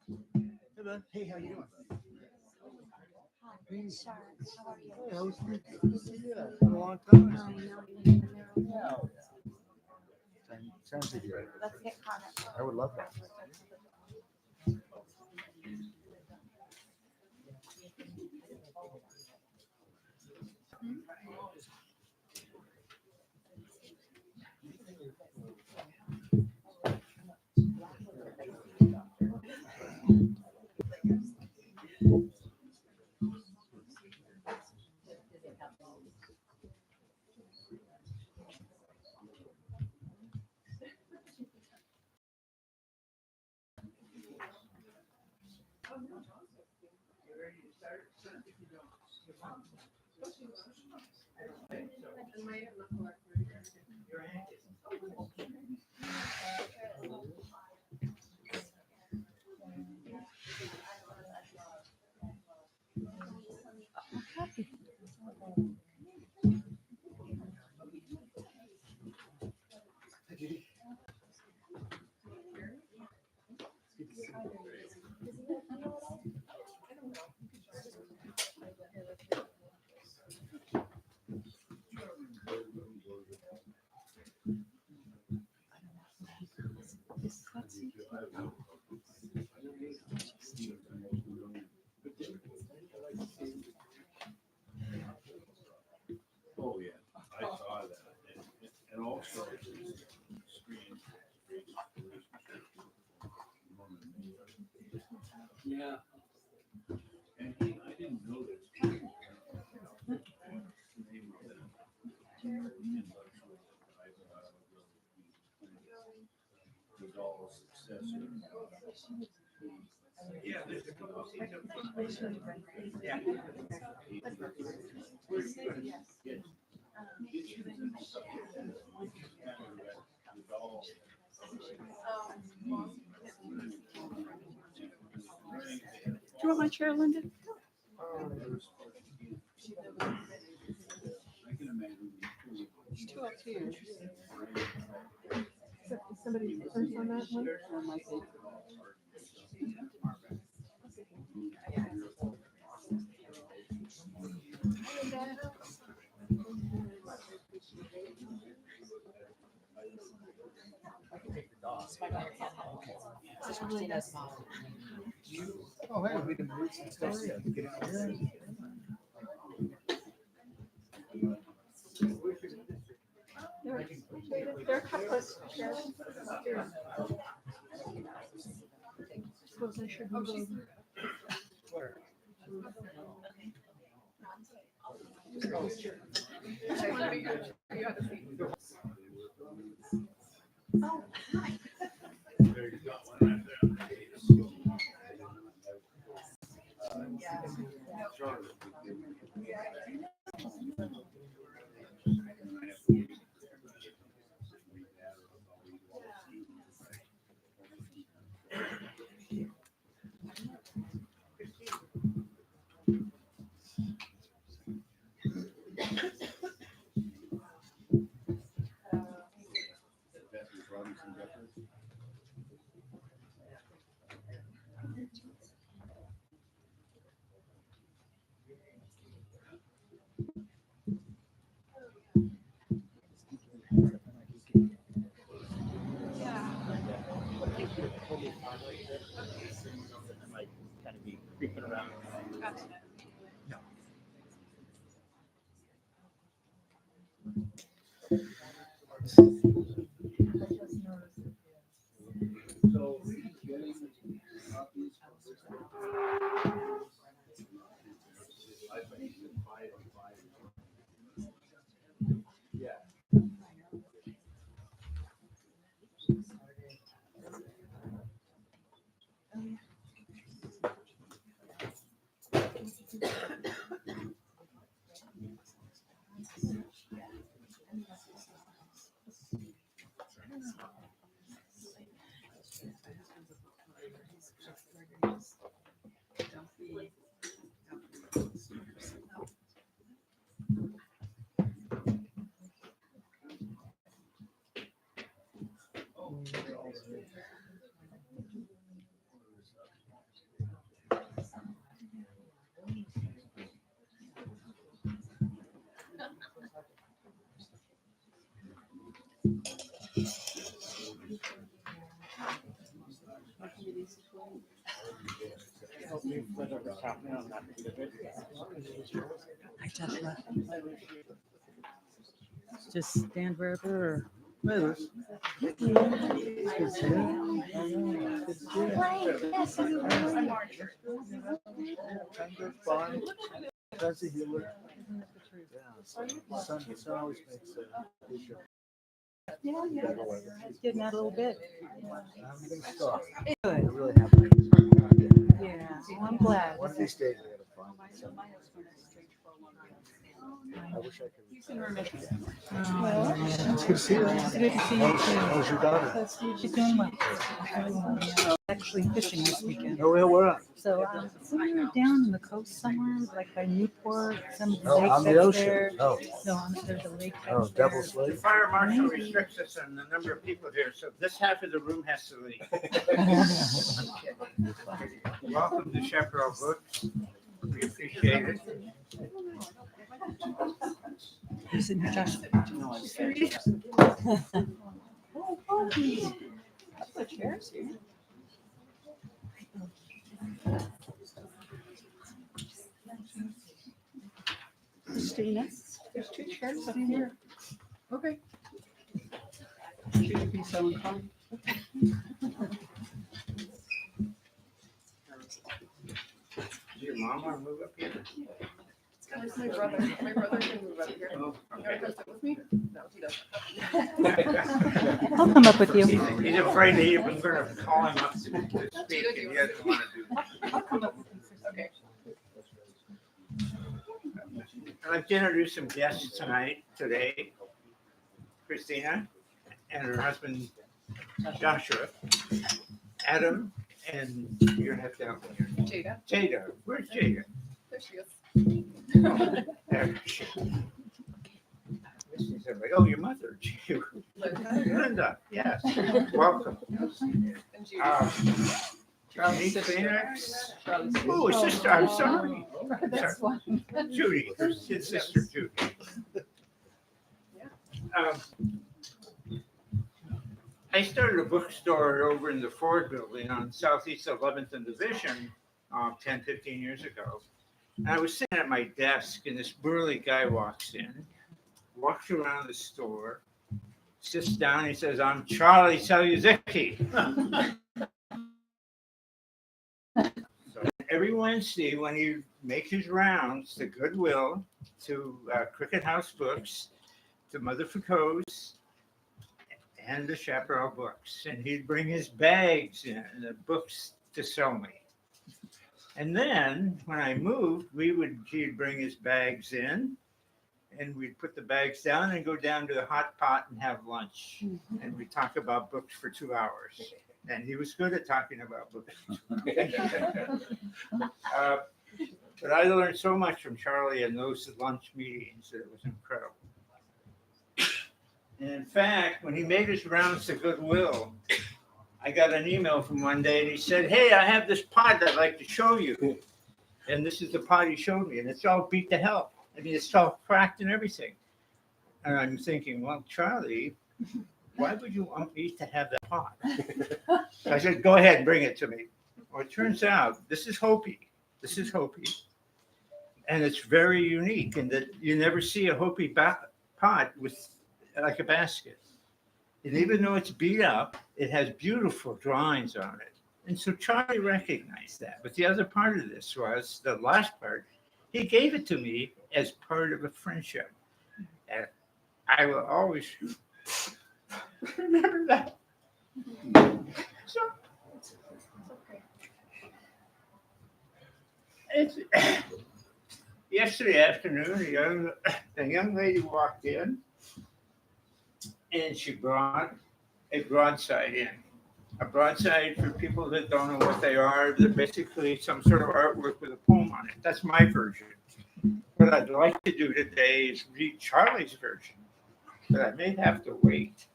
Hey, man. Hey, how you doing? Hi, Shark. How are you? Hey, how was it? Good to see you. It's been a long time. I know you're in the middle. Yeah. Sounds good. Let's get caught up. I would love that. Oh, yeah, I saw that. And also, screen. Yeah. And I didn't know this. Was all successor. Yeah. Yeah. Do you want my chair, Linda? I can imagine. There's two upstairs. Is somebody first on that one? Or am I safe? Just really does small. Oh, hey, we can move some stuff. Yeah, get out here. There are a couple of chairs upstairs. Suppose I should move over. There you go, one right there. I might kind of be creeping around. No. So, yeah. Help me with whatever's happening on that exhibit. I just left. Just stand wherever. Time goes by. That's a healer. Yeah. Sun always makes a issue. It's getting out a little bit. Everything's stopped. I Good. really happy. Yeah, well, I'm glad. One of these days I gotta find something. I wish I could. It's good to see you. Good to see you too. How's your daughter? She's doing well. Actually fishing this weekend. Oh, yeah, where at? So somewhere down on the coast somewhere, like by Newport, some Oh, lake on the that's ocean. there. Oh, No, there's a lake oh, that's there. Devil's The Lake. fire marshal restricts us on the number of people here, so this half of the room has to leave. Welcome to Chaparral Books. We appreciate it. You're sitting here, Josh. The chairs here. Christina, there's two chairs up here. Okay. Should be so inclined. Does your mom want to move up here? Where's my brother? My brother can move up here. Oh, You want okay. to come sit with me? No, he doesn't. I'll come up with you. He's afraid that you're going to call him up to speak, and he doesn't want to do that. Okay. I'd like to introduce some guests today. Christina and her husband Joshua, Adam, and you're gonna have to help me here. Jada. Jada, where's Jada? There she is. There she is. This is everybody. Oh, your mother, Linda. Yes, welcome. And Judy. Judy Phoenix. Oh, sister, I'm sorry. That's one. Judy, his sister Judy. I started a bookstore over in the Ford building on Southeast 11th and Division 10, 15 years ago. And I was sitting at my desk and this burly guy walks in, walks around the store, sits down, he says, "I'm Charlie Seluzicki." So every Wednesday when he makes his rounds to Goodwill, to Cricket House Books, to Mother Foucault's, and the Chaparral Books, and he'd bring his bags in, the books to sell me. And then when I moved, he'd bring his bags in, and we'd put the bags down and go down to the hot pot and have lunch, and we'd talk about books for 2 hours. And he was good at talking about books. But I learned so much from Charlie in those lunch meetings that it was incredible. And in fact, when he made his rounds to Goodwill, I got an email from one day and he said, "Hey, I have this pot I'd like to show you." And this is the pot he showed me, and it's all beat to hell. I mean, it's all cracked and everything. And I'm thinking, well, Charlie, why would you want me to have that pot? So I said, "Go ahead and bring it to me." Well, it turns out this is Hopi. This is Hopi. And it's very unique in that you never see a Hopi pot with like a basket. And even though it's beat up, it has beautiful drawings on it. And so Charlie recognized that. But the other part of this was, the last part, he gave it to me as part of a friendship. And I will always remember that. So, it's, yesterday afternoon, a young lady walked in, and she brought a broadside in. A broadside, for people that don't know what they are, they're basically some sort of artwork with a poem on it. That's my version. What I'd like to do today is read Charlie's version, but I may have to wait.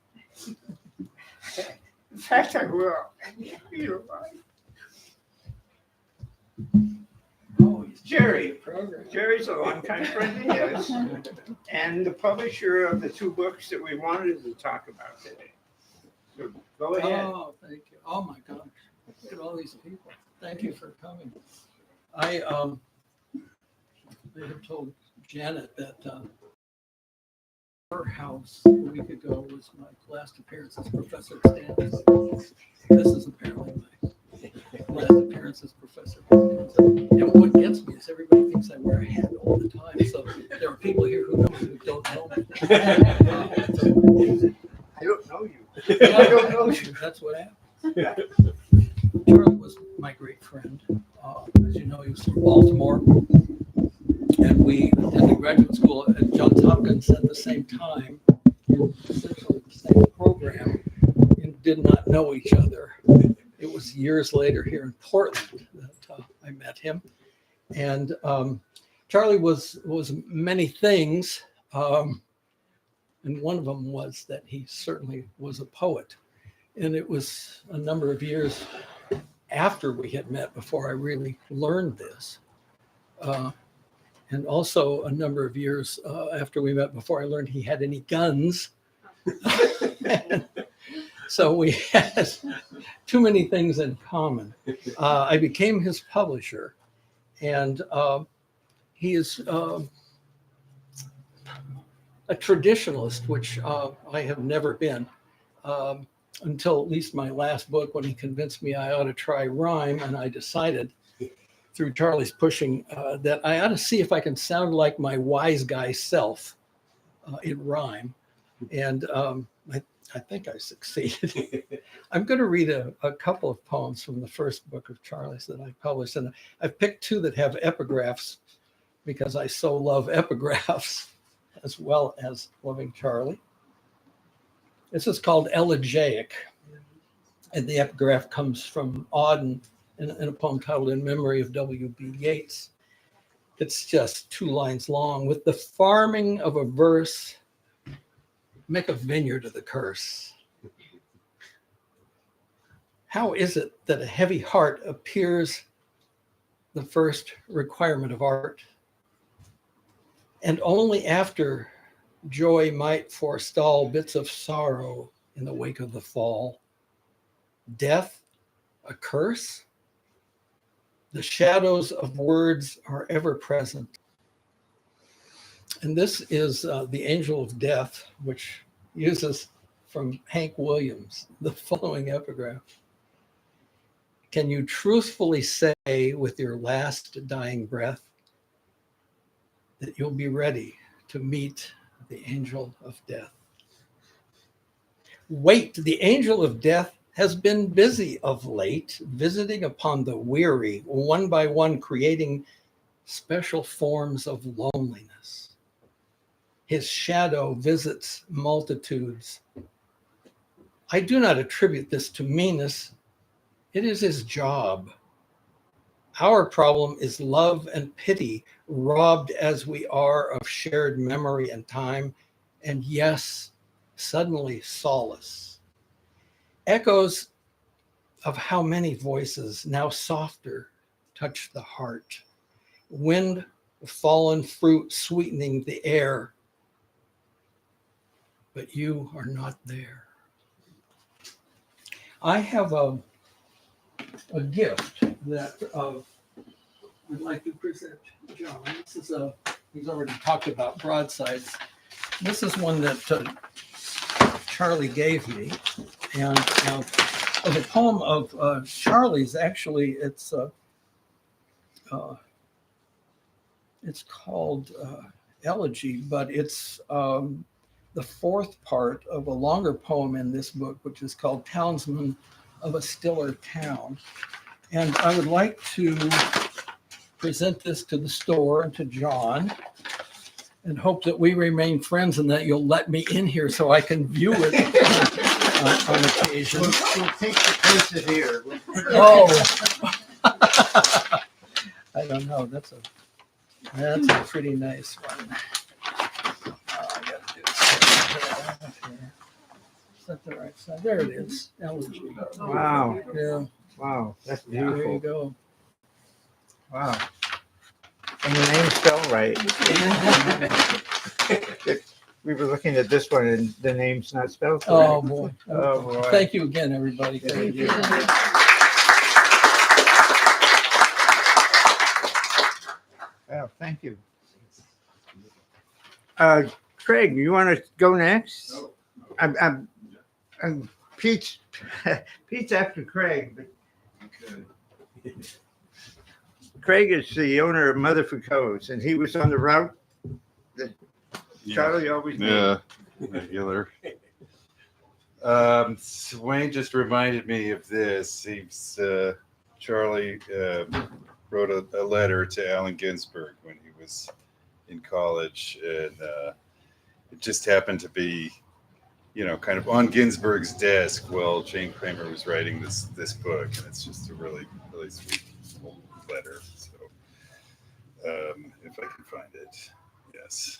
In fact, I will. You're right. Oh, Jerry. Jerry's a longtime friend of his, and the publisher of the two books that we wanted to talk about today. So go ahead. Oh, thank you. Oh, my gosh. Look at all these people. Thank you for coming. I have told Janet that her house a week ago was my last appearance as Professor Stanley. This is apparently my last appearance as Professor Stanley. And what gets me is everybody thinks I wear a hat all the time. So there are people here who know me who don't know me. I don't know you. I don't know you. That's what happened. Charlie was my great friend. As you know, he was from Baltimore. And we attended graduate school at Johns Hopkins at the same time, in essentially the same program, and did not know each other. It was years later here in Portland that I met him. And Charlie was many things. And one of them was that he certainly was a poet. And it was a number of years after we had met before I really learned this. And also a number of years after we met before I learned he had any guns. So we had too many things in common. I became his publisher, and he is a traditionalist, which I have never been, until at least my last book, when he convinced me I ought to try rhyme, and I decided through Charlie's pushing that I ought to see if I can sound like my wise guy self in rhyme. And I think I succeeded. I'm going to read a couple of poems from the first book of Charlie's that I published. And I've picked two that have epigraphs because I so love epigraphs as well as loving Charlie. This is called Elegiac. And the epigraph comes from Auden in a poem titled In Memory of W.B. Yeats. It's just 2 lines long. With the farming of a verse, make a vineyard of the curse. How is it that a heavy heart appears the first requirement of art? And only after joy might forestall bits of sorrow in the wake of the fall. Death, a curse? The shadows of words are ever present. And this is The Angel of Death, which uses from Hank Williams the following epigraph. Can you truthfully say with your last dying breath that you'll be ready to meet the angel of death? Wait, the angel of death has been busy of late, visiting upon the weary, one by one, creating special forms of loneliness. His shadow visits multitudes. I do not attribute this to meanness. It is his job. Our problem is love and pity, robbed as we are of shared memory and time, and yes, suddenly solace. Echoes of how many voices, now softer, touch the heart. Wind of fallen fruit sweetening the air, but you are not there. I have a gift that I'd like to present John. This is he's already talked about broadsides. This is one that Charlie gave me, and of a poem of Charlie's. Actually, it's called Elegy, but it's the 4th part of a longer poem in this book, which is called Townsman of a Stiller Town. And I would like to present this to the store and to John, and hope that we remain friends and that you'll let me in here so I can view it on occasion. We'll take the places here. Oh, I don't know. That's a pretty nice one. I got to do this here. Set the right side. There it is. Elegy. Wow. Yeah. Wow. That's There you beautiful. go. Wow. And your name's spelled right. We were looking at this one and the name's not spelled Oh correct. boy. Oh, boy. Thank you again, everybody. Thank you. Thank you. Craig, you want to go next? I'm Pete's Pete's after Craig, but Craig is the owner of Mother for Codes, and he was on the route that Charlie always made. Yeah, regular. Wayne just reminded me of this. Charlie wrote a letter to Allen Ginsberg when he was in college, and it just happened to be, kind of on Ginsberg's desk while Jane Kramer was writing this book, and it's just a really, really sweet letter. So, if I can find it, yes.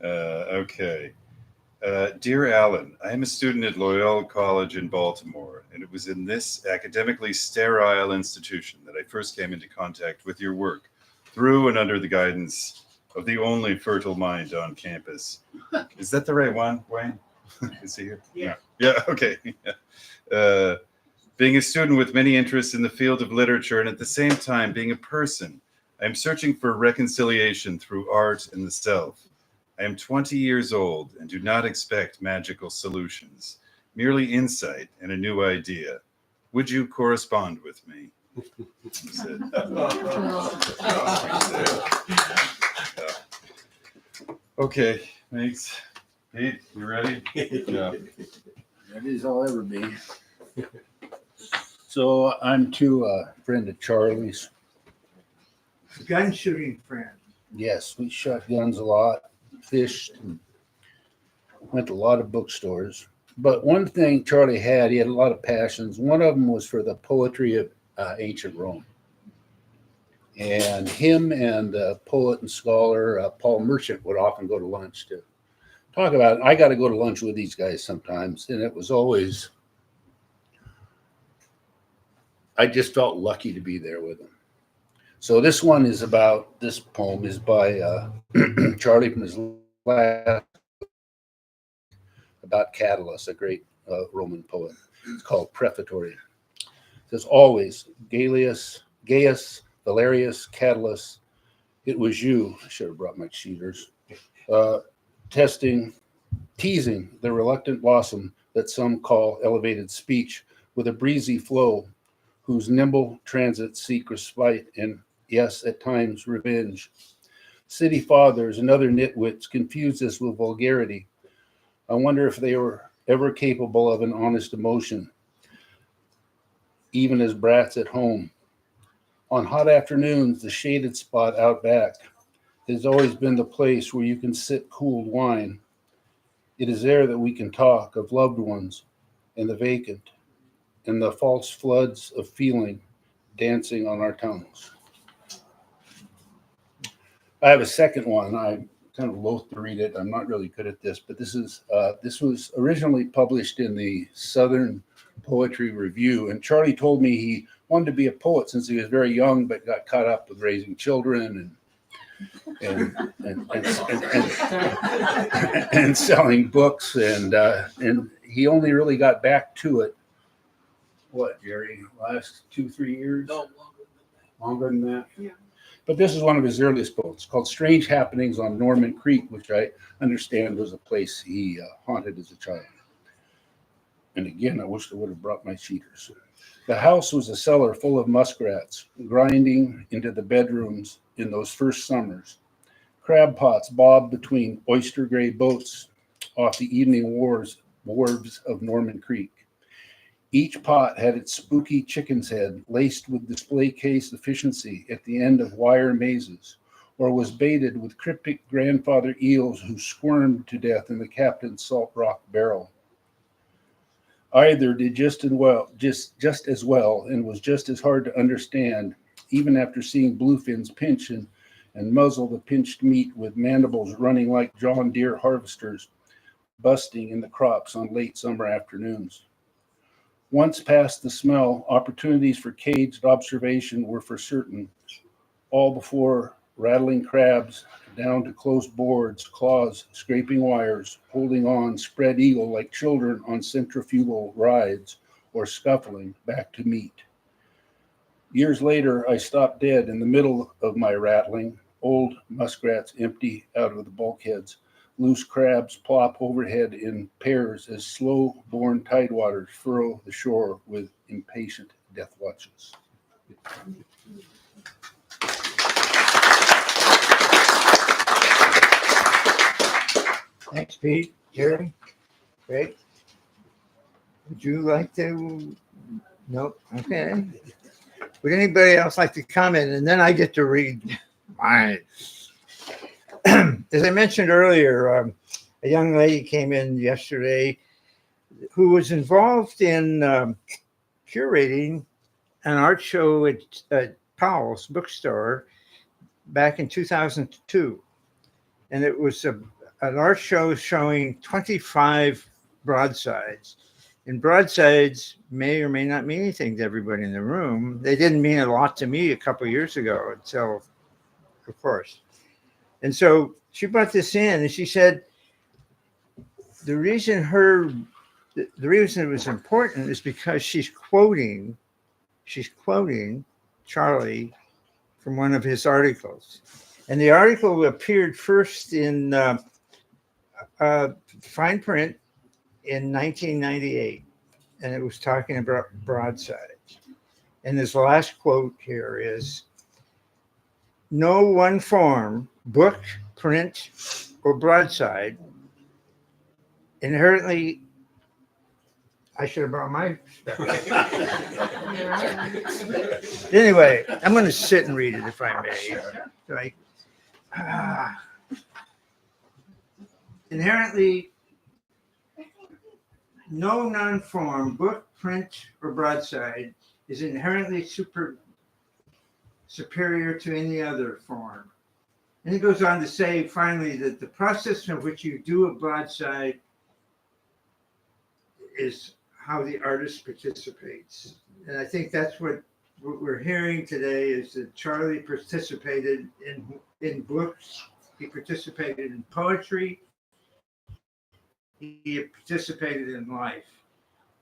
Okay. Dear Alan, I am a student at Loyola College in Baltimore, and it was in this academically sterile institution that I first came into contact with your work through and under the guidance of the only fertile mind on campus. Is that the right one, Wayne? Is he here? Yeah. Yeah, okay. Being a student with many interests in the field of literature and at the same time being a person, I am searching for reconciliation through art and the self. I am 20 years old and do not expect magical solutions, merely insight and a new idea. Would you correspond with me? That's it. Okay, thanks. Pete, you ready? Yeah. Ready as I'll ever be. So I'm a friend of Charlie's. Gun shooting friend. Yes, we shot guns a lot, fished, and went to a lot of bookstores. But one thing Charlie had, he had a lot of passions. One of them was for the poetry of ancient Rome. And him and poet and scholar Paul Merchant would often go to lunch to talk about it. I got to go to lunch with these guys sometimes, and it was always, I just felt lucky to be there with them. So this poem is by Charlie from his last, about Catullus, a great Roman poet. It's called Prefatory. It says, always, Gaius, Valerius, Catullus, it was you, I should have brought my cheaters, teasing the reluctant blossom that some call elevated speech with a breezy flow whose nimble transits seek respite and, yes, at times, revenge. City fathers and other nitwits confuse this with vulgarity. I wonder if they were ever capable of an honest emotion, even as brats at home. On hot afternoons, the shaded spot out back has always been the place where you can sip cooled wine. It is there that we can talk of loved ones and the vacant and the false floods of feeling dancing on our tongues. I have a second one. I'm kind of loath to read it. I'm not really good at this, but this was originally published in the Southern Poetry Review. And Charlie told me he wanted to be a poet since he was very young, but got caught up with raising children and selling books. And he only really got back to it, what, Jerry, last 2-3 years? No, Longer than that? Yeah. But this is one of his earliest poems called Strange Happenings on Norman Creek, which I understand was a place he haunted as a child. And again, I wish I would have brought my cheaters. The house was a cellar full of muskrats, grinding into the bedrooms in those first summers. Crab pots bobbed between oyster gray boats off the evening wharves of Norman Creek. Each pot had its spooky chicken's head laced with display case efficiency at the end of wire mazes, or was baited with cryptic grandfather eels who squirmed to death in the captain's salt rock barrel. Either did just as well and was just as hard to understand, even after seeing bluefins pinch and muzzle the pinched meat with mandibles running like John Deere harvesters busting in the crops on late summer afternoons. Once past the smell, opportunities for caged observation were for certain, all before rattling crabs down to closed boards, claws scraping wires, holding on spread eagle like children on centrifugal rides, or scuffling back to meat. Years later, I stopped dead in the middle of my rattling. Old muskrats empty out of the bulkheads. Loose crabs plop overhead in pairs as slow-born tidewaters furrow the shore with impatient death watches. Thanks, Pete. Jerry? Great. Would you like to? Nope. Okay. Would anybody else like to comment? And then I get to read mine. As I mentioned earlier, a young lady came in yesterday who was involved in curating an art show at Powell's bookstore back in 2002. And it was an art show showing 25 broadsides. And broadsides may or may not mean anything to everybody in the room. They didn't mean a lot to me a couple of years ago until, of course. And so she brought this in and she said, the reason it was important is because she's quoting Charlie from one of his articles. And the article appeared first in fine print in 1998. And it was talking about broadsides. And this last quote here is, no one form, book, print, or broadside, inherently, I should have brought my stuff. Anyway, I'm going to sit and read it if I may. Like, inherently, no non-form, book, print, or broadside is inherently superior to any other form. And he goes on to say, finally, that the process of which you do a broadside is how the artist participates. And I think that's what we're hearing today is that Charlie participated in books. He participated in poetry. He participated in life.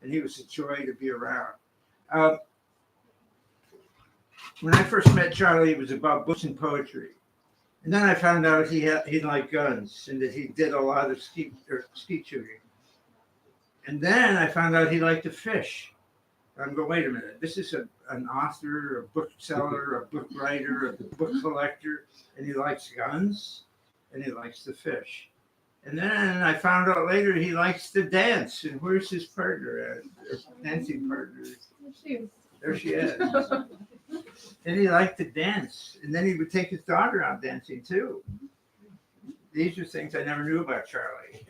And he was a joy to be around. When I first met Charlie, it was about books and poetry. And then I found out he liked guns and that he did a lot of skeet shooting. And then I found out he liked to fish. I'm going, wait a minute, this is an author, a bookseller, a book writer, a book collector, and he likes guns and he likes to fish. And then I found out later he likes to dance. And where's his partner? His dancing partner. There she is. And he liked to dance. And then he would take his daughter out dancing too. These are things I never knew about Charlie.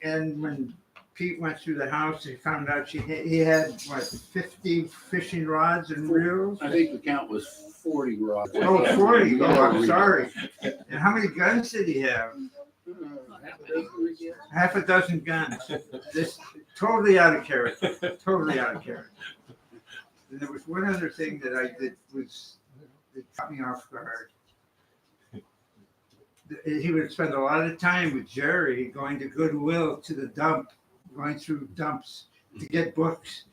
And when Pete went through the house, he found out he had, what, 50 fishing rods and reels? I think the count was 40 rods. Oh, 40. Oh, I'm sorry. And how many guns did he have? Half a dozen guns. This totally out of character. Totally out of character. And there was one other thing that I did that caught me off guard. He would spend a lot of time with Jerry going to Goodwill to the dump, going through dumps to get books.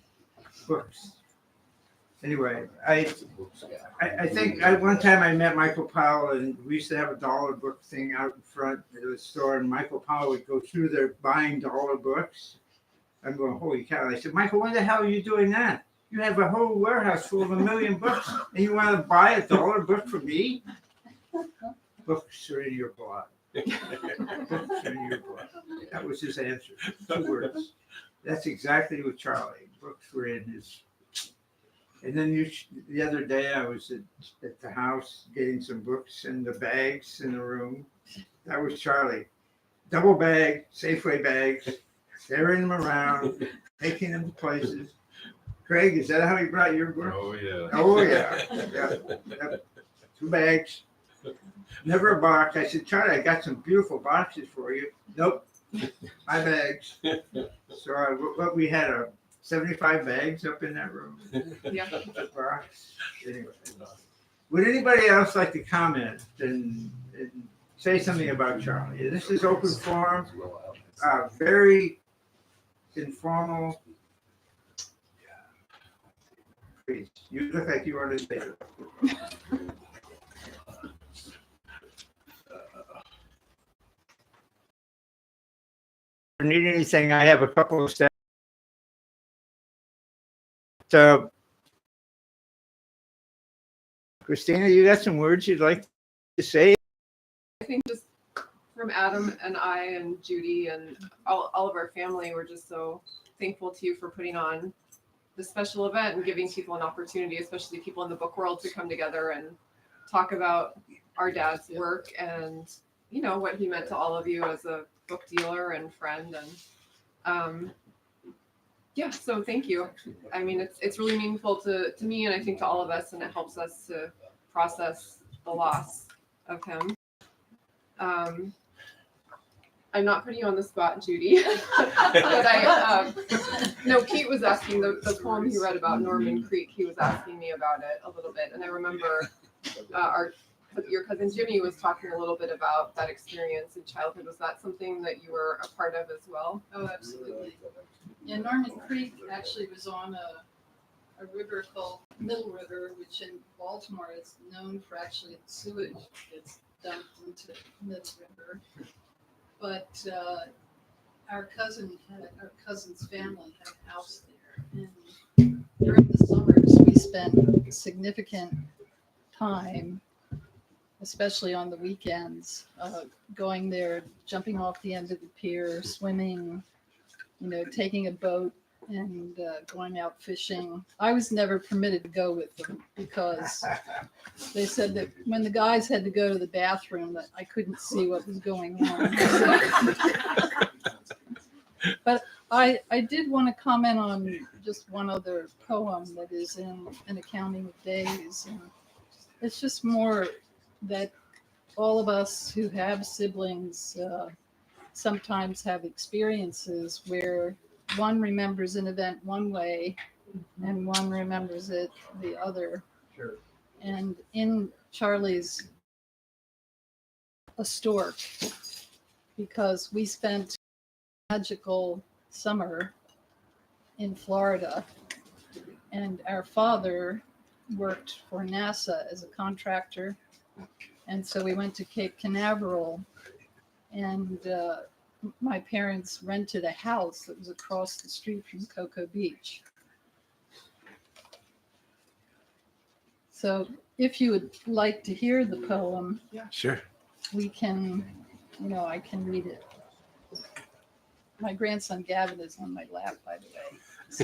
Anyway, I think one time I met Michael Powell and we used to have a dollar book thing out in front of the store, and Michael Powell would go through there buying dollar books. I'm going, holy cow. I said, Michael, why the hell are you doing that? You have a whole warehouse full of 1 million books and you want to buy a dollar book for me? Books are in your blood. Books are in your blood. That was his answer. 2 words. That's exactly what Charlie. Books were in his. And then the other day I was at the house getting some books in the bags in the room. That was Charlie. Double bag, Safeway bags, carrying them around, taking them to places. Craig, is that how you brought your book? Oh, yeah. Oh, yeah. Yeah. 2 bags. Never a box. I said, Charlie, I got some beautiful boxes for you. Nope. My bags. So we had 75 bags up in that room. Yeah. Box. Anyway. Would anybody else like to comment and say something about Charlie? This is open forum. Very informal. Please, you look like you want to say it. If you need anything, I have a couple of steps. So, Christina, you got some words you'd like to say? I think just from Adam and I and Judy and all of our family, we're just so thankful to you for putting on this special event and giving people an opportunity, especially people in the book world, to come together and talk about our dad's work and, you know, what he meant to all of you as a book dealer and friend. And yeah, so thank you. I mean, it's really meaningful to me, and I think to all of us, and it helps us to process the loss of him. I'm not putting you on the spot, Judy. But no, Pete was asking the poem he read about Norman Creek. He was asking me about it a little bit, and I remember your cousin Jimmy was talking a little bit about that experience in childhood. Was that something that you were a part of as well? Oh, absolutely. Yeah, Norman Creek actually was on a river called Middle River, which in Baltimore is known for actually sewage that's dumped into Middle River. But our cousin's family had a house there, and during the summers we spent significant time, especially on the weekends, going there, jumping off the end of the pier, swimming, you know, taking a boat and going out fishing. I was never permitted to go with them because they said that when the guys had to go to the bathroom, that I couldn't see what was going on. But I did want to comment on just one other poem that is in An Accounting of Days. And it's just more that all of us who have siblings sometimes have experiences where one remembers an event one way and one remembers it the other. Sure. And in Charlie's a stork, because we spent a magical summer in Florida, and our father worked for NASA as a contractor, and so we went to Cape Canaveral, and my parents rented a house that was across the street from Cocoa Beach. So if you would like to hear the poem, Sure. we can, you know, I can read it. My grandson Gavin is on my lap, by the way. So,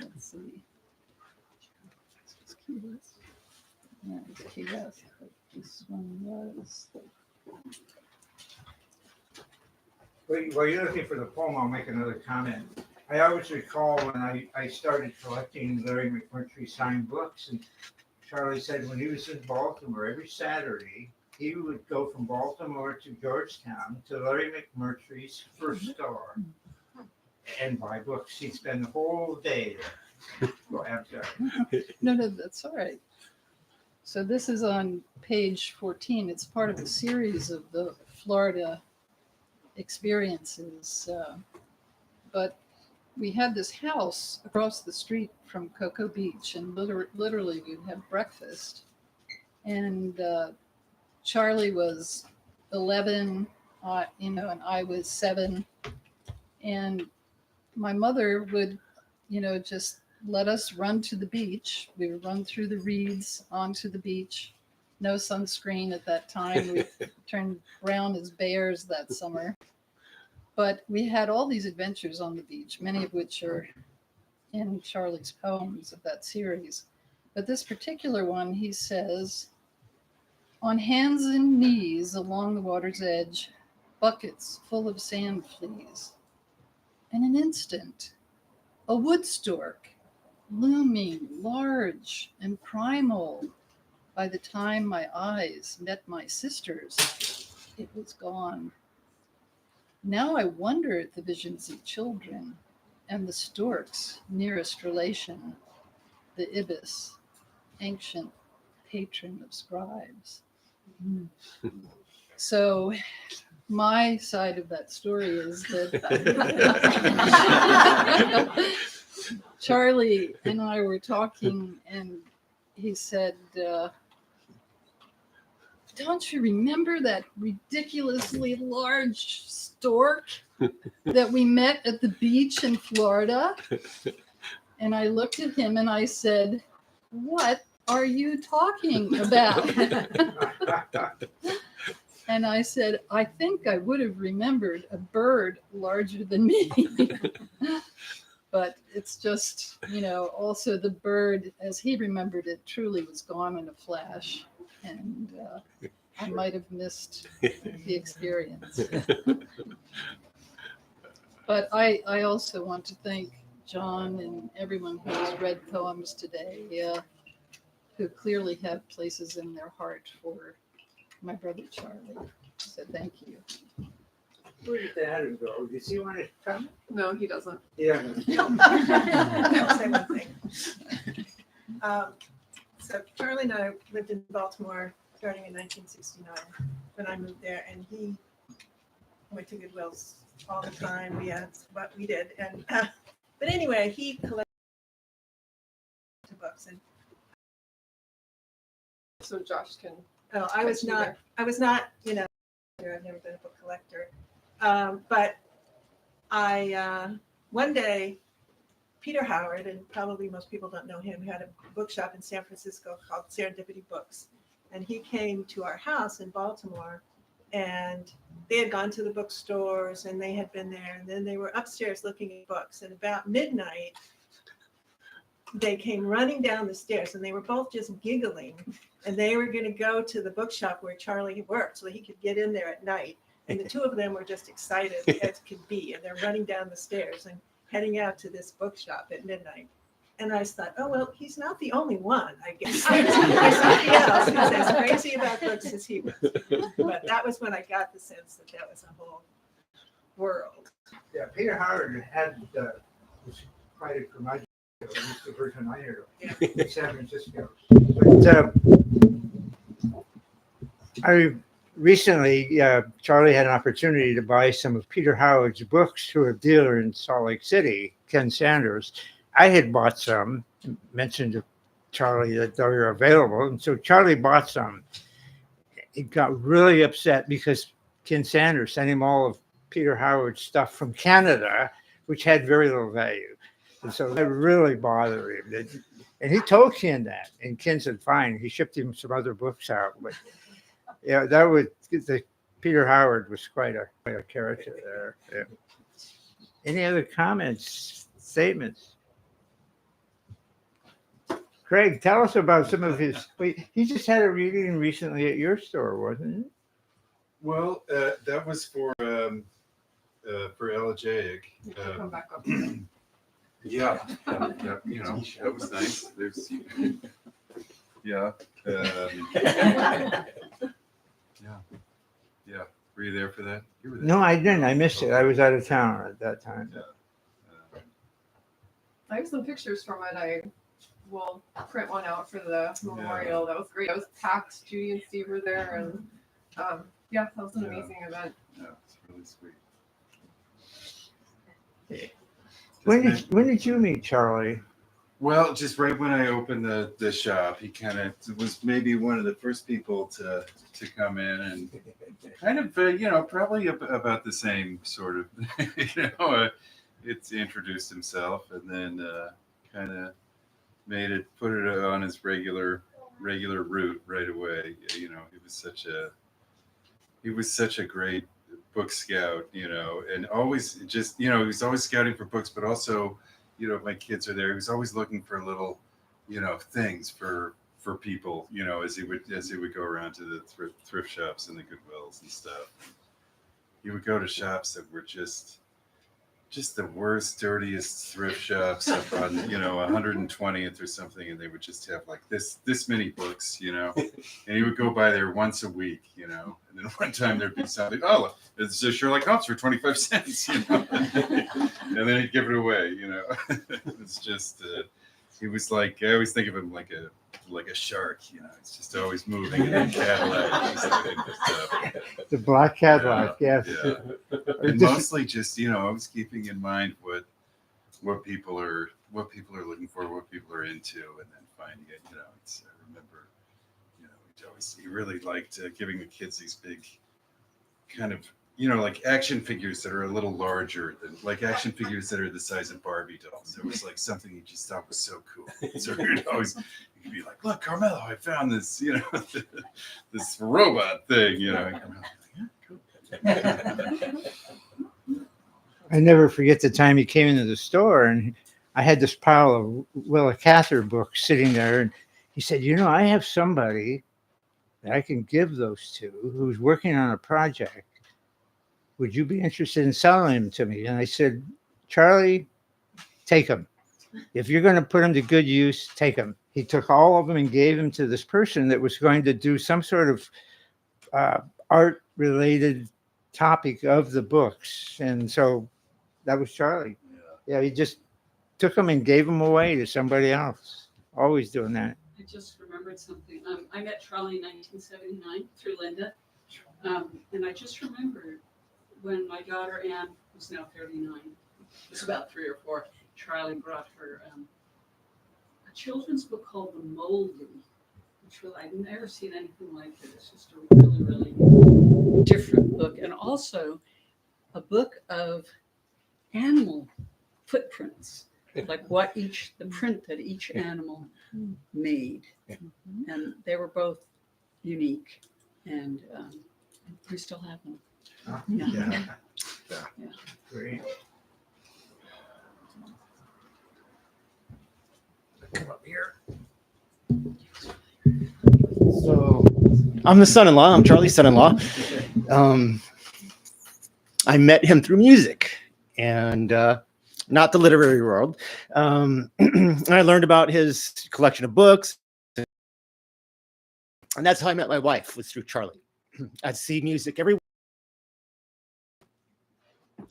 let's see. Yeah, it's Keyless, but this one was. While you're looking for the poem, I'll make another comment. I always recall when I started collecting Larry McMurtry signed books, and Charlie said when he was in Baltimore every Saturday, he would go from Baltimore to Georgetown to Larry McMurtry's first store and buy books. He'd spend the whole day there. Well, I'm sorry. No, that's all right. So this is on page 14. It's part of a series of the Florida experiences. But we had this house across the street from Cocoa Beach, and literally we'd have breakfast. And Charlie was 11, and I was 7. And my mother would, just let us run to the beach. We would run through the reeds onto the beach. No sunscreen at that time. We turned brown as bears that summer. But we had all these adventures on the beach, many of which are in Charlie's poems of that series. But this particular one, he says, on hands and knees along the water's edge, buckets full of sand fleas. In an instant, a wood stork, looming large and primal. By the time my eyes met my sister's, it was gone. Now I wonder at the visions of children and the stork's nearest relation, the ibis, ancient patron of scribes. So my side of that story is that Charlie and I were talking, and he said, don't you remember that ridiculously large stork that we met at the beach in Florida? And I looked at him and I said, what are you talking about? And I said, I think I would have remembered a bird larger than me. But it's just, also the bird, as he remembered it, truly was gone in a flash. And I might have missed the experience. But I also want to thank John and everyone who has read poems today, who clearly have places in their heart for my brother Charlie. So thank you. Where did Adam go? Does he want to come? No, he doesn't. Yeah. I'll say one thing. So Charlie and I lived in Baltimore starting in 1969 when I moved there, and he went to Goodwill's all the time. That's what we did. And but anyway, he collected books, and So Josh can. oh, I was not. I've never been a book collector, but I one day. Peter Howard, and probably most people don't know him, had a bookshop in San Francisco called Serendipity Books. And he came to our house in Baltimore, and they had gone to the bookstores and they had been there. And then they were upstairs looking at books. And about midnight, they came running down the stairs, and they were both just giggling. And they were going to go to the bookshop where Charlie worked so he could get in there at night. And the two of them were just excited as could be. And they're running down the stairs and heading out to this bookshop at midnight. And I thought, oh, well, he's not the only one, I guess. There's somebody else who's as crazy about books as he was. But that was when I got the sense that that was a whole world. Yeah, Peter Howard had was quite a curmudgeon. This is the version I heard of in San Francisco. But I recently, Charlie had an opportunity to buy some of Peter Howard's books through a dealer in Salt Lake City, Ken Sanders. I had bought some, mentioned to Charlie that they were available, and so Charlie bought some. He got really upset because Ken Sanders sent him all of Peter Howard's stuff from Canada, which had very little value. And so that really bothered him. And he told Ken that, and Ken said, fine. He shipped him some other books out. But yeah, Peter Howard was quite a character there. Yeah. Any other comments, statements? Craig, tell us about some of his. He just had a reading recently at your store, wasn't it? Well, that was for Elegiac. Come back up. Yeah, that was nice. There's, yeah. Yeah. Were you there for that? You were there. No, I didn't. I missed it. I was out of town at that time. Yeah. I have some pictures from it. I will print one out for the memorial. That was great. I was packed. Judy and Steve were there, and that was an amazing event. Yeah, it's really sweet. When did you meet Charlie? Well, just right when I opened the shop, he kind of was maybe one of the first people to come in, and kind of probably about the same sort of it's introduced himself, and then kind of put it on his regular route right away. He was such a great book scout, and always just he was always scouting for books, but also my kids are there. He was always looking for little things for people, as he would go around to the thrift shops and the Goodwills and stuff. He would go to shops that were just the worst, dirtiest thrift shops up on 120th or something, and they would just have like this many books, and he would go by there once a week, and then one time there'd be something, oh, it's a Sherlock Holmes for 25 cents, and then he'd give it away. It's just he was like, I always think of him like like a shark, it's just always moving in a Cadillac. The black Cadillac, yes. Yeah. And mostly just, always keeping in mind what people are looking for, what people are into, and then finding it. I remember, he really liked giving the kids these big kind of, like action figures that are a little larger than, like action figures that are the size of Barbie dolls. It was like something he just thought was so cool. So he'd be like, look, Carmelo, I found this, this robot thing, and Carmelo's like, yeah, cool. I never forget the time he came into the store and I had this pile of Willa Cather books sitting there. And he said, I have somebody that I can give those to who's working on a project. Would you be interested in selling them to me? And I said, Charlie, take them. If you're going to put them to good use, take them. He took all of them and gave them to this person that was going to do some sort of art-related topic of the books. And so that was Charlie. Yeah, he just took them and gave them away to somebody else. Always doing that. I just remembered something. I met Charlie in 1979 through Linda. And I just remembered when my daughter Anne, who's now 39, was about 3 or 4, Charlie brought her a children's book called The Moldy, which I've never seen anything like it. It's just a really, really different book. And also a book of animal footprints, like the print that each animal made. And they were both unique, and we still have them. Yeah. Great. Come up here. So I'm the son-in-law. I'm Charlie's son-in-law. I met him through music and not the literary world. And I learned about his collection of books. And that's how I met my wife, was through Charlie. I'd see music every week.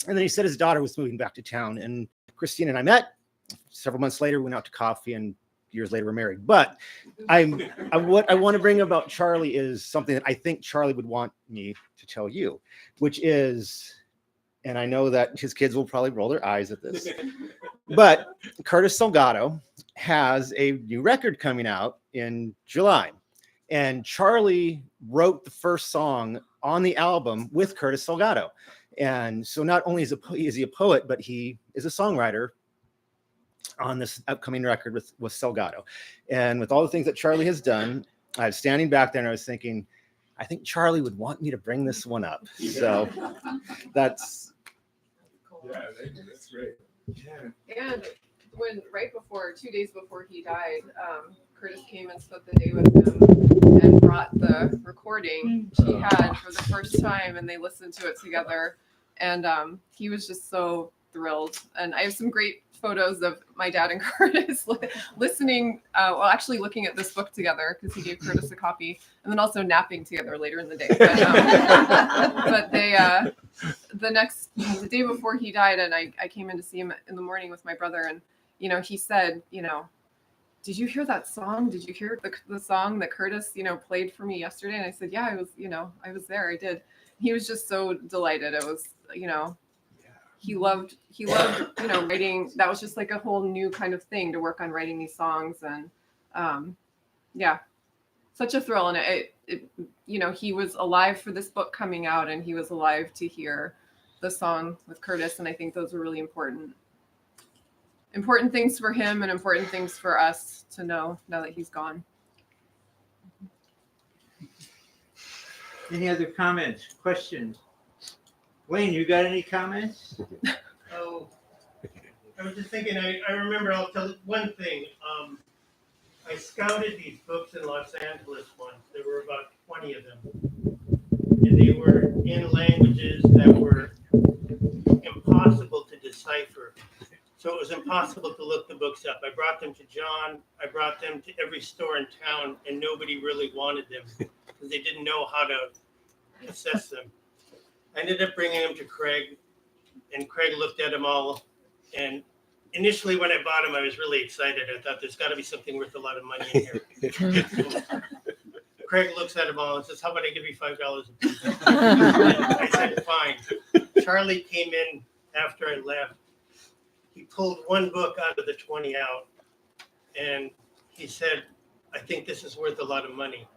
And then he said his daughter was moving back to town, and Christine and I met. Several months later, we went out to coffee, and years later, we're married. But what I want to bring about Charlie is something that I think Charlie would want me to tell you, which is, and I know that his kids will probably roll their eyes at this, but Curtis Salgado has a new record coming out in July. And Charlie wrote the first song on the album with Curtis Salgado. And so not only is he a poet, but he is a songwriter on this upcoming record with Salgado. And with all the things that Charlie has done, I was standing back there and I was thinking, I think Charlie would want me to bring this one up. So that's great. And when 2 days before he died, Curtis came and spent the day with him and brought the recording he had for the first time, and they listened to it together. And he was just so thrilled. And I have some great photos of my dad and Curtis listening, actually looking at this book together, because he gave Curtis a copy, and then also napping together later in the day. But they, the day before he died, and I came in to see him in the morning with my brother, and, he said, did you hear that song? Did you hear the song that Curtis, played for me yesterday? And I said, yeah, I was there. I did. He was just so delighted. It was, he loved, writing. That was just like a whole new kind of thing to work on writing these songs. And such a thrill. And he was alive for this book coming out, and he was alive to hear the song with Curtis. And I think those were really important things for him and important things for us to know now that he's gone. Any other comments, questions? Wayne, you got any comments? Oh, I was just thinking, I remember, I'll tell one thing. I scouted these books in Los Angeles once. There were about 20 of them. And they were in languages that were impossible to decipher. So it was impossible to look the books up. I brought them to John. I brought them to every store in town, and nobody really wanted them because they didn't know how to assess them. I ended up bringing them to Craig, and Craig looked at them all, and initially when I bought them, I was really excited. I thought there's got to be something worth a lot of money in here. Craig looks at them all and says, "How about I give you $5 a piece?" I said, "Fine." Charlie came in after I left. He pulled one book out of the 20 out, and he said, "I think this is worth a lot of money."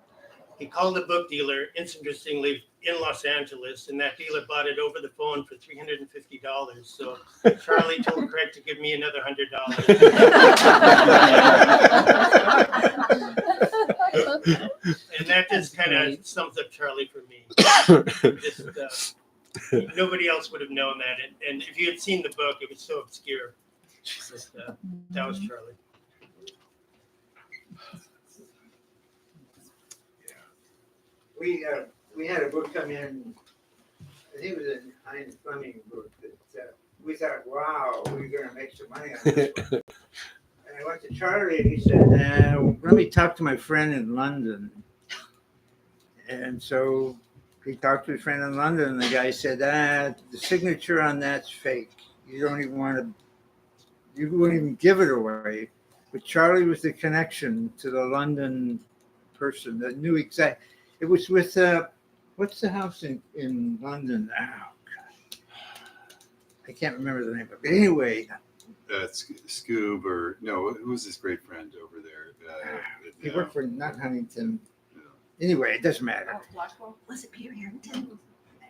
He called a book dealer, interestingly, in Los Angeles, and that dealer bought it over the phone for $350. So Charlie told Craig to give me another $100. And that just kind of sums up Charlie for me. Just, nobody else would have known that. And if you had seen the book, it was so obscure. But, that was Charlie. We had a book come in, I think it was an Heinz Fleming book that we thought, wow, we're gonna make some money on this one. And I went to Charlie and he said, let me talk to my friend in London. And so he talked to his friend in London and the guy said, the signature on that's fake. You don't even want to, you wouldn't even give it away. But Charlie was the connection to the London person that knew exactly. It was with, what's the house in London? Oh, God. I can't remember the name of it. But anyway. Scoob or, no, who was his great friend over there? He worked for, not Huntington. Anyway, it doesn't matter. Blackwell? Was it Peter Harrington?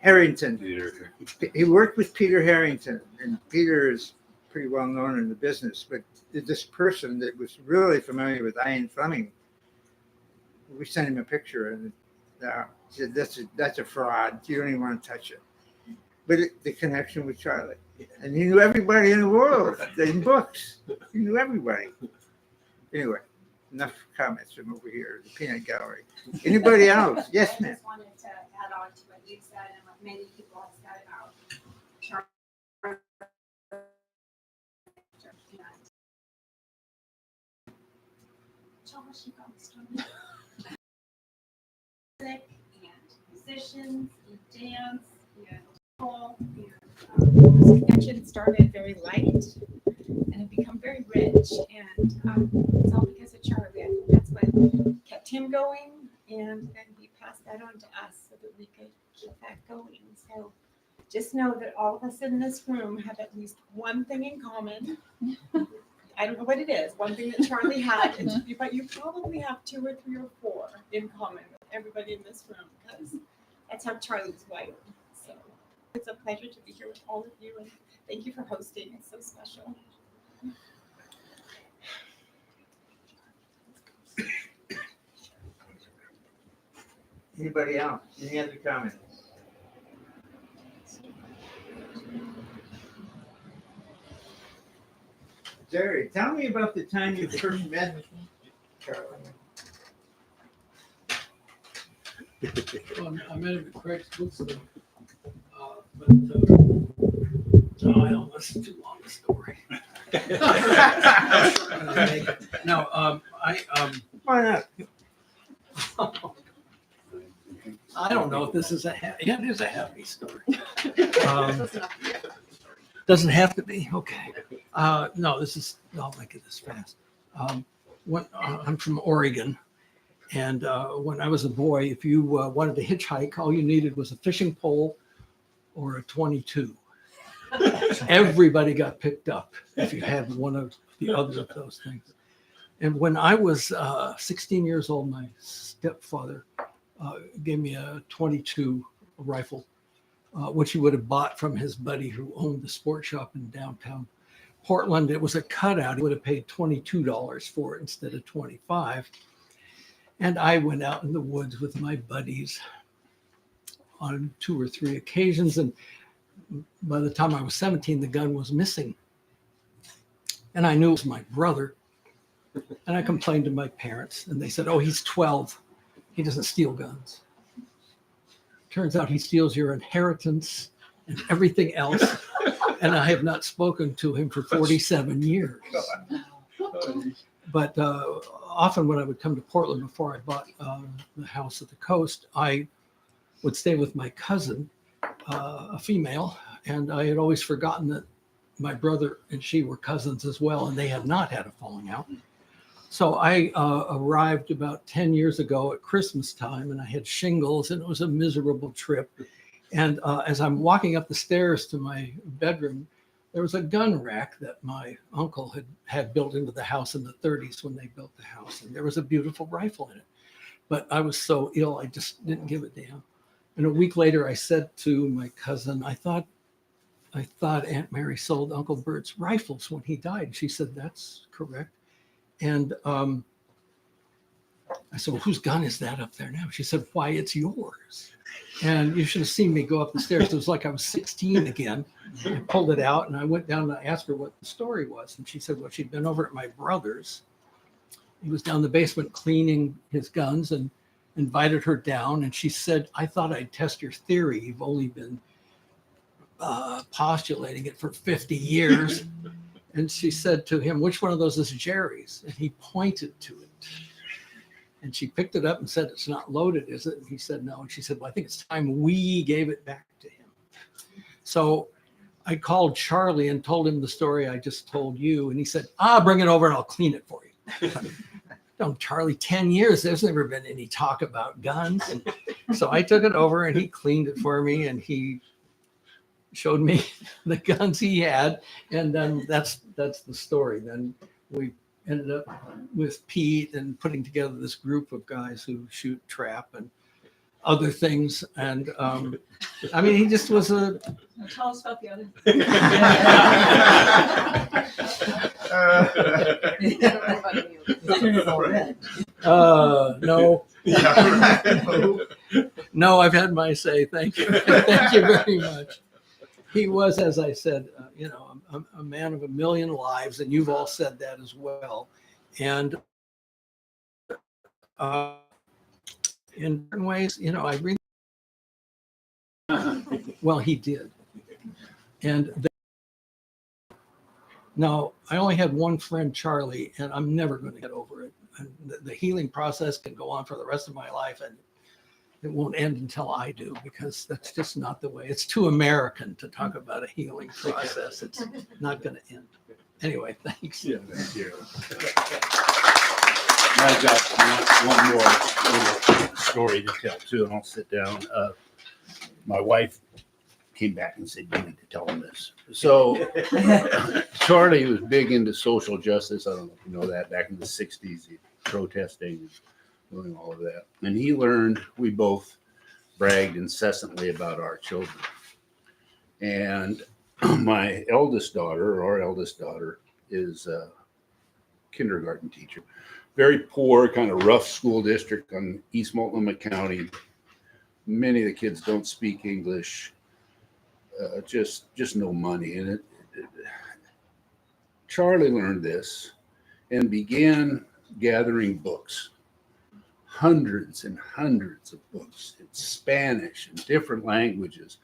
Harrington. Peter. He worked with Peter Harrington, and Peter is pretty well known in the business. But this person that was really familiar with Ian Fleming, we sent him a picture, and he said, "That's a fraud. You don't even want to touch it." But the connection with Charlie, and he knew everybody in the world in books. He knew everybody. Anyway, enough comments from over here, the peanut gallery. Anybody else? Yes, ma'am. I just wanted to add on to what you said and what many people have said about Charlie. She got me started. Music and musicians and dance and people and this connection started very light and have become very rich, and it's all because of Charlie. I think that's what kept him going, and then we passed that on to us so that we could keep that going. So just know that all of us in this room have at least one thing in common. I don't know what it is, one thing that Charlie had, but you probably have 2 or 3 or 4 in common with everybody in this room, because that's how Charlie's wired. So it's a pleasure to be here with all of you, and thank you for hosting. It's so special. Anybody else? Any other comments? Jerry, tell me about the time you first met Charlie. I met him at Craig's bookstore. But no, I don't listen too long a story. No, Why not? I don't know if this is yeah, it is a happy story. Doesn't have to be. Okay. No, I'll make it this fast. I'm from Oregon. And when I was a boy, if you wanted to hitchhike, all you needed was a fishing pole or a 22. Everybody got picked up if you had one of the other of those things. And when I was 16 years old, my stepfather gave me a 22 rifle, which he would have bought from his buddy who owned the sport shop in downtown Portland. It was a cutout. He would have paid $22 for it instead of $25. And I went out in the woods with my buddies on 2 or 3 occasions. And by the time I was 17, the gun was missing. And I knew it was my brother. And I complained to my parents. And they said, "Oh, he's 12. He doesn't steal guns." Turns out he steals your inheritance and everything else. And I have not spoken to him for 47 years. But often when I would come to Portland before I bought the house at the coast, I would stay with my cousin, a female, and I had always forgotten that my brother and she were cousins as well, and they had not had a falling out. So I arrived about 10 years ago at Christmas time, and I had shingles, and it was a miserable trip. And as I'm walking up the stairs to my bedroom, there was a gun rack that my uncle had built into the house in the 30s when they built the house. And there was a beautiful rifle in it. But I was so ill, I just didn't give a damn. And a week later, I said to my cousin, I thought Aunt Mary sold Uncle Bert's rifles when he died. And she said, that's correct. And I said, well, whose gun is that up there now? She said, why, it's yours. And you should have seen me go up the stairs. It was like I was 16 again. I pulled it out and I went down and I asked her what the story was. And she said, well, she'd been over at my brother's. He was down in the basement cleaning his guns and invited her down. And she said, I thought I'd test your theory. You've only been postulating it for 50 years. And she said to him, which one of those is Jerry's? And he pointed to it. And she picked it up and said, it's not loaded, is it? And he said, no. And she said, well, I think it's time we gave it back to him. So I called Charlie and told him the story I just told you. And he said, bring it over and I'll clean it for you. No, Charlie, 10 years, there's never been any talk about guns. And so I took it over and he cleaned it for me and he showed me the guns he had. And then that's the story. Then we ended up with Pete and putting together this group of guys who shoot trap and other things. And I mean, he just was a. Tell us about the other. No. No, I've had my say. Thank you. Thank you very much. He was, as I said, a man of a million lives, and you've all said that as well. And in certain ways, I really, well, he did. And now I only had one friend, Charlie, and I'm never going to get over it. And the healing process can go on for the rest of my life, and it won't end until I do, because that's just not the way. It's too American to talk about a healing process. It's not going to end. Anyway, thanks. Yeah, thank you. I've got one more little story to tell too, and I'll sit down. My wife came back and said, you need to tell him this. So Charlie was big into social justice. I don't know if you know that. Back in the 60s, protesting, doing all of that. And he learned, we both bragged incessantly about our children. And my eldest daughter, or our eldest daughter, is a kindergarten teacher. Very poor, kind of rough school district on East Multnomah County. Many of the kids don't speak English, just no money. And Charlie learned this and began gathering books. Hundreds and hundreds of books in Spanish and different languages,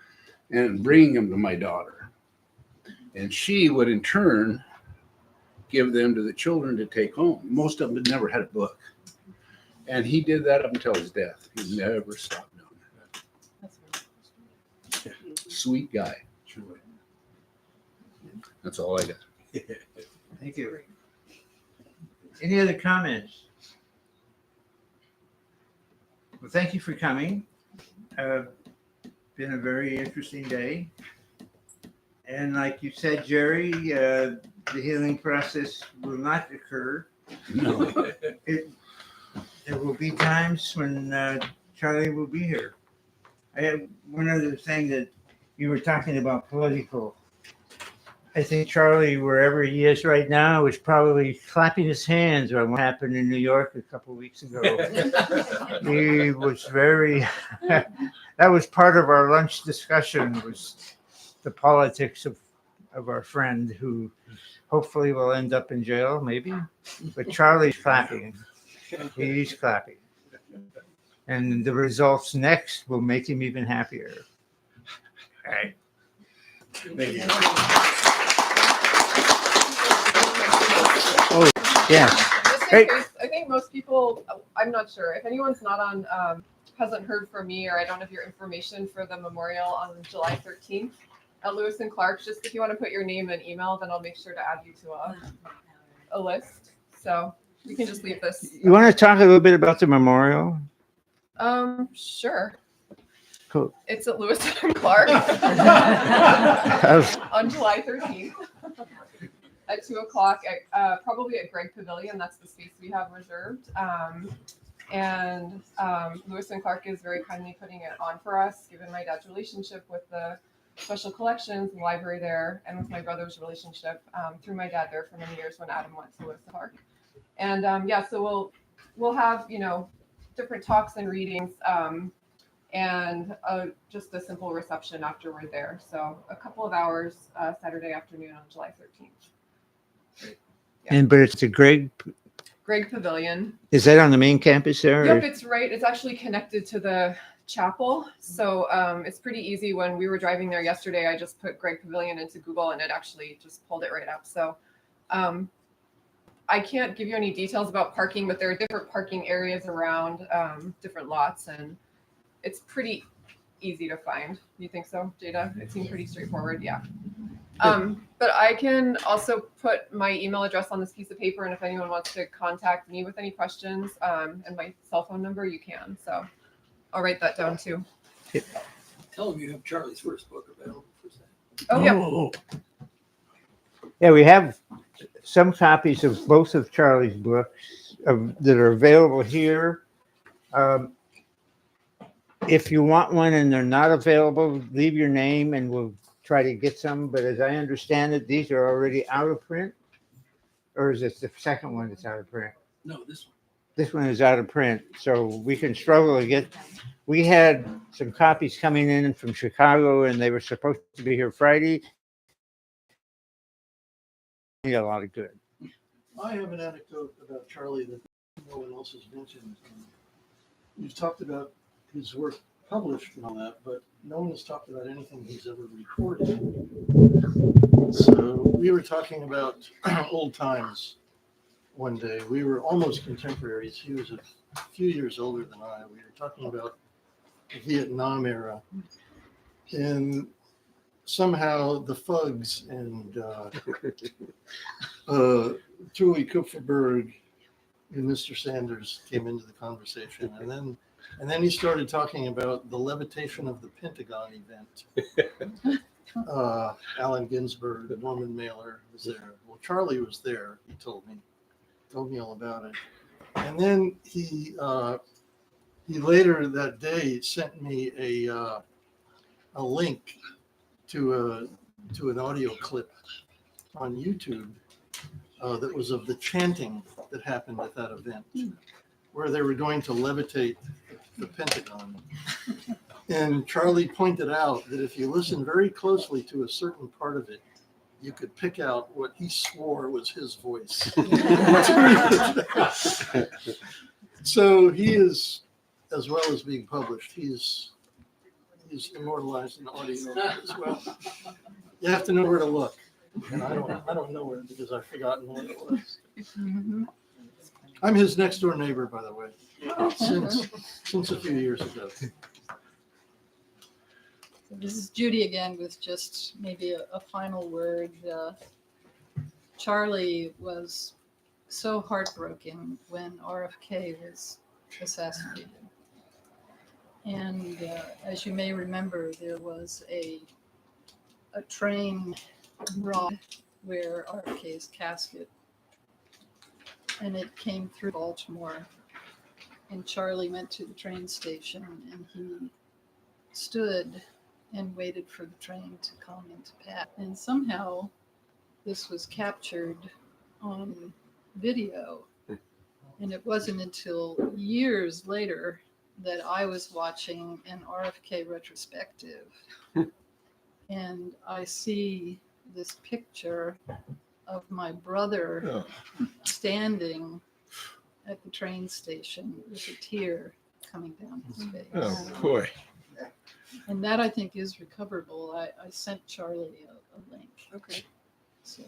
and bringing them to my daughter. And she would in turn give them to the children to take home. Most of them had never had a book. And he did that up until his death. He never stopped doing that. Sweet guy, truly. That's all I got. Thank you. Any other comments? Well, thank you for coming. Been a very interesting day. And like you said, Jerry, the healing process will not occur. No. There will be times when Charlie will be here. I have one other thing that you were talking about political. I think Charlie, wherever he is right now, is probably clapping his hands on what happened in New York a couple of weeks ago. He was very, that was part of our lunch discussion, was the politics of our friend who hopefully will end up in jail, maybe. But Charlie's clapping. He's clapping. And the results next will make him even happier. All right. Thank you. Oh, yeah. Just in Hey. case, I think most people, I'm not sure, if anyone's not on, hasn't heard from me, or I don't have your information for the memorial on July 13th, at Lewis and Clark. Just if you want to put your name and email, then I'll make sure to add you to a list. So you can just leave this. You want to talk a little bit about the memorial? Sure. Cool. It's at Lewis and Clark on July 13th at 2:00 probably at Greg Pavilion. That's the space we have reserved. And Lewis and Clark is very kindly putting it on for us, given my dad's relationship with the special collections and library there, and with my brother's relationship through my dad there for many years when Adam went to Lewis and Clark. And so we'll have different talks and readings. And just a simple reception after we're there. So a couple of hours Saturday afternoon on July 13th. Yeah. But it's a Greg Pavilion. Is that on the main campus there? Yep, it's right. It's actually connected to the chapel. So it's pretty easy. When we were driving there yesterday, I just put Greg Pavilion into Google and it actually just pulled it right up. So I can't give you any details about parking, but there are different parking areas around different lots, and it's pretty easy to find. You think so, Jada? It seemed pretty straightforward. Yeah. But I can also put my email address on this piece of paper, and if anyone wants to contact me with any questions and my cell phone number, you can. So I'll write that down too. Tell them you have Charlie's first book available for sale. Oh, yeah. Yeah, we have some copies of both of Charlie's books that are available here. If you want one and they're not available, leave your name and we'll try to get some. But as I understand it, these are already out of print. Or is it the second one that's out of print? No, this one. This one is out of print. So we can struggle to get. We had some copies coming in from Chicago and they were supposed to be here Friday. Need a lot of good. I have an anecdote about Charlie that no one else has mentioned. You've talked about his work published and all that, but no one has talked about anything he's ever recorded. So we were talking about old times one day. We were almost contemporaries. He was a few years older than I. We were talking about the Vietnam era. And somehow the Fugs and Julie Kupferberg and Mr. Sanders came into the conversation. And then he started talking about the levitation of the Pentagon event. Allen Ginsberg, Norman Mailer was there. Well, Charlie was there. He told me all about it. And then he later that day sent me a link to an audio clip on YouTube that was of the chanting that happened at that event, where they were going to levitate the Pentagon. And Charlie pointed out that if you listen very closely to a certain part of it, you could pick out what he swore was his voice. So he is, as well as being published, he's immortalized in audio as well. You have to know where to look. And I don't know where because I've forgotten what it was. I'm his next door neighbor, by the way, since a few years ago. This is Judy again with just maybe a final word. Charlie was so heartbroken when RFK was assassinated. And as you may remember, there was a train ride where RFK's casket, and it came through Baltimore. And Charlie went to the train station and he stood and waited for the train to come into pass. And somehow this was captured on video. And it wasn't until years later that I was watching an RFK retrospective. And I see this picture of my brother standing at the train station with a tear coming down his face. Oh, boy. And that I think is recoverable. I sent Charlie a link. Okay. So,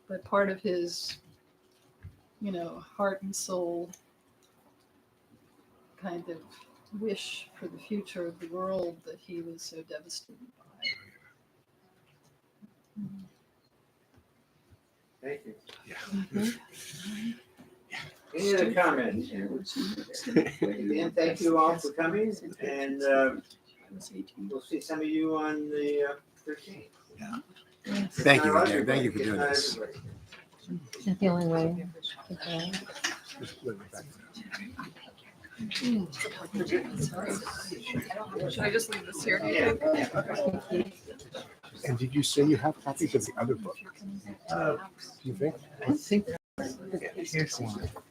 but part of his, heart and soul kind of wish for the future of the world that he was so devastated by Thank you. Any other comments? Again, thank you all for coming, and we'll see some of you on the 13th. Thank you Not again. Thank you for everybody, doing not this. everybody. Is that the only way? Should I just leave this here? Yeah. And did you say you have copies of the other book? Do you think? I think Here's one.